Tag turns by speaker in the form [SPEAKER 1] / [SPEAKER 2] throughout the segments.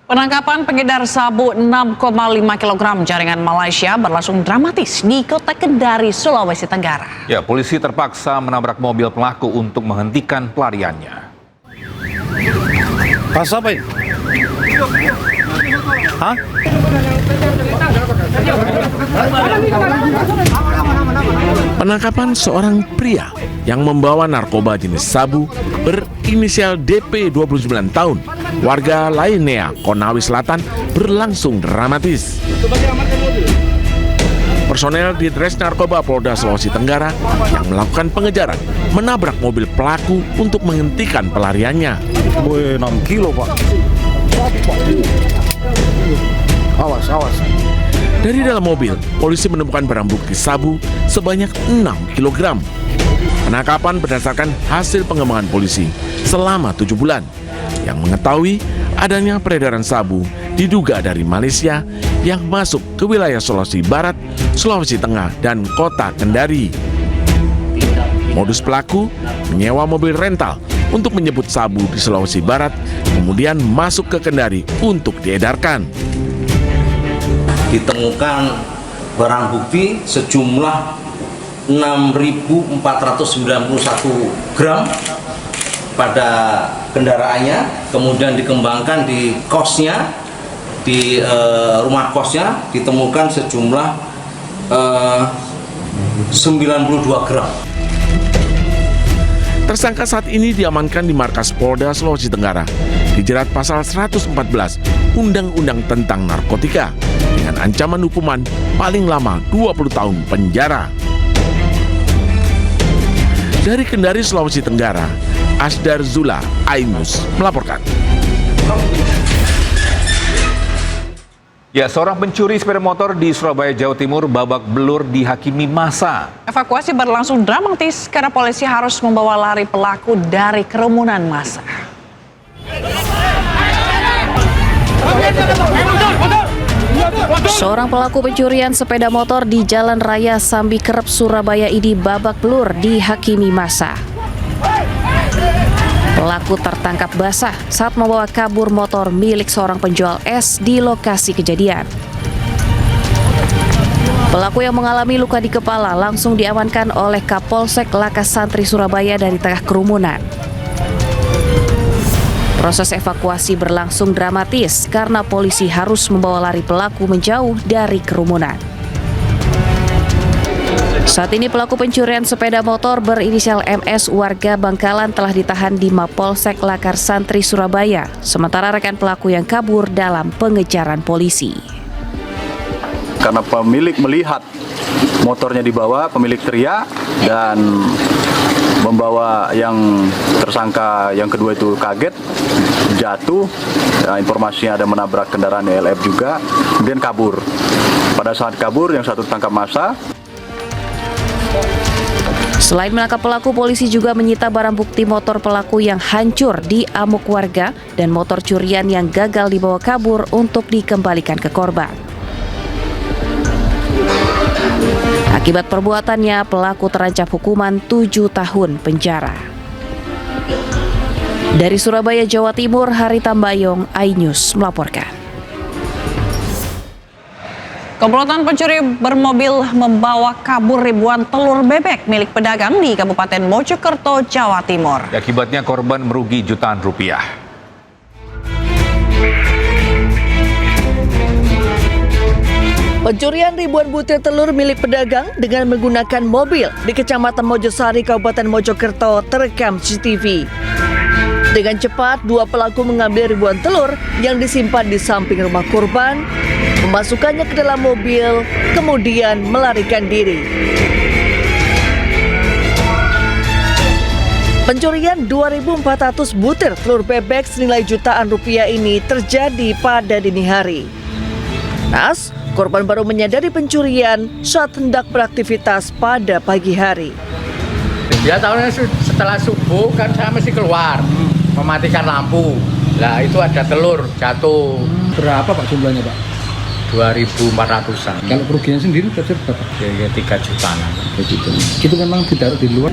[SPEAKER 1] Penangkapan pengedar sabu 6,5 kg jaringan Malaysia berlangsung dramatis di kota Kendari, Sulawesi Tenggara.
[SPEAKER 2] Ya, polisi terpaksa menabrak mobil pelaku untuk menghentikan pelariannya.
[SPEAKER 3] Pas apa ini? Hah?
[SPEAKER 4] Penangkapan seorang pria yang membawa narkoba jenis sabu berinisial DP 29 tahun, warga Lainea, Konawe Selatan berlangsung dramatis. Personel di Ditres Narkoba Polda Sulawesi Tenggara yang melakukan pengejaran menabrak mobil pelaku untuk menghentikan pelariannya.
[SPEAKER 3] 6 kilo, Pak. Awas.
[SPEAKER 4] Dari dalam mobil, polisi menemukan barang bukti sabu sebanyak 6 kg. Penangkapan berdasarkan hasil pengembangan polisi selama 7 bulan yang mengetahui adanya peredaran sabu diduga dari Malaysia yang masuk ke wilayah Sulawesi Barat, Sulawesi Tengah, dan kota Kendari. Modus pelaku menyewa mobil rental untuk menjemput sabu di Sulawesi Barat, kemudian masuk ke Kendari untuk diedarkan.
[SPEAKER 5] Ditemukan barang bukti sejumlah 6.491 gram pada kendaraannya, kemudian dikembangkan di kosnya, di rumah kosnya ditemukan sejumlah 92 gram.
[SPEAKER 4] Tersangka saat ini diamankan di markas Polda Sulawesi Tenggara, dijerat pasal 114 Undang-Undang tentang Narkotika dengan ancaman hukuman paling lama 20 tahun penjara. Dari Kendari, Sulawesi Tenggara, Asdar Zula, iNews melaporkan.
[SPEAKER 2] Ya, seorang pencuri sepeda motor di Surabaya, Jawa Timur babak belur dihakimi massa.
[SPEAKER 1] Evakuasi berlangsung dramatis karena polisi harus membawa lari pelaku dari kerumunan massa.
[SPEAKER 6] Seorang pelaku pencurian sepeda motor di Jalan Raya Sambi Kerep, Surabaya ini babak belur dihakimi massa. Pelaku tertangkap basah saat membawa kabur motor milik seorang penjual es di lokasi kejadian. Pelaku yang mengalami luka di kepala langsung diamankan oleh Kapolsek Lakas Santri Surabaya dari tengah kerumunan. Proses evakuasi berlangsung dramatis karena polisi harus membawa lari pelaku menjauh dari kerumunan. Saat ini pelaku pencurian sepeda motor berinisial MS warga Bangkalan telah ditahan di Mapolsek Lakar Santri Surabaya, sementara rekan pelaku yang kabur dalam pengejaran polisi.
[SPEAKER 3] Karena pemilik melihat motornya dibawa, pemilik teriak dan membawa yang tersangka yang kedua itu kaget, jatuh, ya, informasinya ada menabrak kendaraan LF juga, kemudian kabur. Pada saat kabur yang satu tertangkap massa.
[SPEAKER 6] Selain menangkap pelaku, polisi juga menyita barang bukti motor pelaku yang hancur di amuk warga dan motor curian yang gagal dibawa kabur untuk dikembalikan ke korban. Akibat perbuatannya, pelaku terancam hukuman 7 tahun penjara. Dari Surabaya, Jawa Timur, Hari Tambayong, iNews melaporkan.
[SPEAKER 1] Komplotan pencuri bermobil membawa kabur ribuan telur bebek milik pedagang di Kabupaten Mojokerto, Jawa Timur.
[SPEAKER 2] Akibatnya korban merugi jutaan rupiah.
[SPEAKER 7] Pencurian ribuan butir telur milik pedagang dengan menggunakan mobil di Kecamatan Mojosari, Kabupaten Mojokerto terekam CCTV. Dengan cepat, dua pelaku mengambil ribuan telur yang disimpan di samping rumah korban, memasukkannya ke dalam mobil, kemudian melarikan diri. Pencurian 2.400 butir telur bebek senilai jutaan rupiah ini terjadi pada dini hari. Nas, korban baru menyadari pencurian saat hendak beraktivitas pada pagi hari.
[SPEAKER 8] Dia tahunya setelah subuh kan saya mesti keluar, mematikan lampu. Lah itu ada telur jatuh.
[SPEAKER 9] Berapa Pak jumlahnya Pak?
[SPEAKER 8] 2.400-an.
[SPEAKER 9] Kalau kerugian sendiri berapa?
[SPEAKER 8] Ya 3 jutaan.
[SPEAKER 9] Itu memang ditaruh di luar.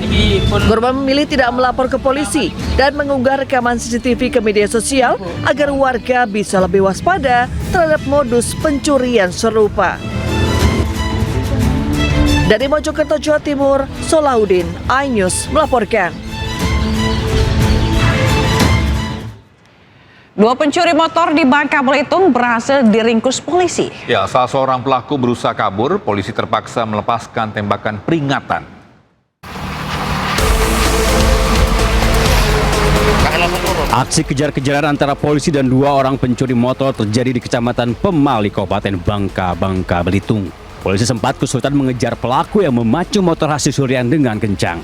[SPEAKER 7] Korban memilih tidak melapor ke polisi dan mengunggah rekaman CCTV ke media sosial agar warga bisa lebih waspada terhadap modus pencurian serupa. Dari Mojokerto, Jawa Timur, Solahuddin, iNews melaporkan.
[SPEAKER 1] Dua pencuri motor di Bangka Belitung berhasil diringkus polisi.
[SPEAKER 2] Ya, salah seorang pelaku berusaha kabur, polisi terpaksa melepaskan tembakan peringatan.
[SPEAKER 10] Aksi kejar-kejaran antara polisi dan dua orang pencuri motor terjadi di Kecamatan Pemali, Kabupaten Bangka Belitung. Polisi sempat kesulitan mengejar pelaku yang memacu motor hasil curian dengan kencang.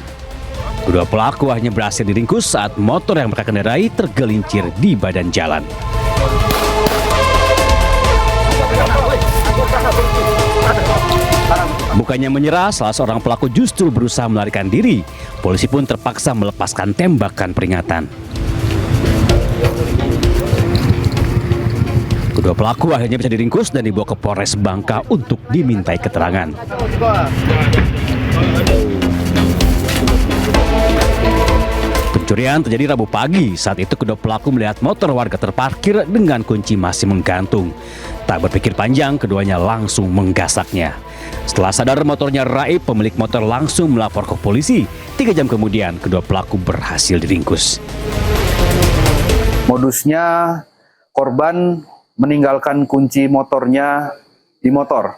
[SPEAKER 10] Kedua pelaku hanya berhasil diringkus saat motor yang mereka kendarai tergelincir di badan jalan. Bukannya menyerah, salah seorang pelaku justru berusaha melarikan diri. Polisi pun terpaksa melepaskan tembakan peringatan. Kedua pelaku akhirnya bisa diringkus dan dibawa ke Polres Bangka untuk dimintai keterangan. Pencurian terjadi Rabu pagi. Saat itu kedua pelaku melihat motor warga terparkir dengan kunci masih menggantung. Tak berpikir panjang, keduanya langsung menggasaknya. Setelah sadar motornya raib, pemilik motor langsung melapor ke polisi. 3 jam kemudian, kedua pelaku berhasil diringkus.
[SPEAKER 3] Modusnya korban meninggalkan kunci motornya di motor.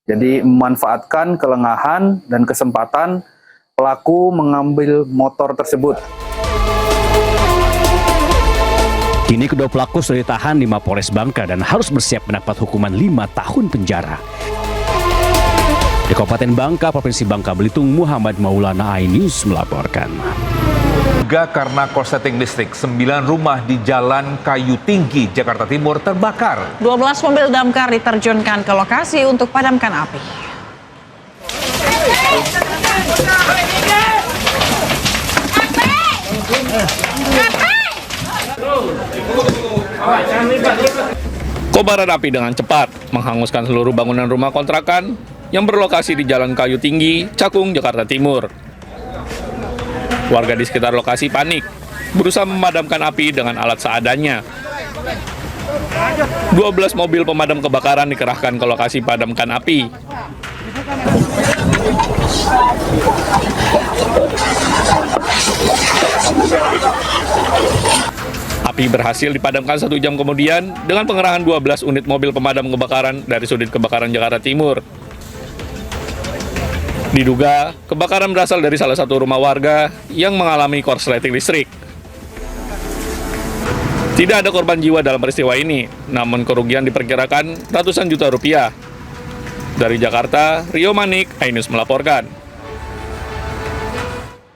[SPEAKER 3] Jadi memanfaatkan kelengahan dan kesempatan pelaku mengambil motor tersebut.
[SPEAKER 10] Kini kedua pelaku sudah ditahan di Mapolres Bangka dan harus bersiap mendapat hukuman 5 tahun penjara. Di Kabupaten Bangka, Provinsi Bangka Belitung, Muhammad Maulana, iNews melaporkan.
[SPEAKER 2] Juga karena korsleting listrik, 9 rumah di Jalan Kayu Tinggi, Jakarta Timur terbakar.
[SPEAKER 1] 12 mobil damkar diterjunkan ke lokasi untuk padamkan api.
[SPEAKER 11] Kobaran api dengan cepat menghanguskan seluruh bangunan rumah kontrakan yang berlokasi di Jalan Kayu Tinggi, Cakung, Jakarta Timur. Warga di sekitar lokasi panik, berusaha memadamkan api dengan alat seadanya. 12 mobil pemadam kebakaran dikerahkan ke lokasi padamkan api. Api berhasil dipadamkan 1 jam kemudian dengan pengerahan 12 unit mobil pemadam kebakaran dari Sudin Kebakaran Jakarta Timur. Diduga, kebakaran berasal dari salah satu rumah warga yang mengalami korsleting listrik. Tidak ada korban jiwa dalam peristiwa ini, namun kerugian diperkirakan ratusan juta rupiah. Dari Jakarta, Rio Manik, iNews melaporkan.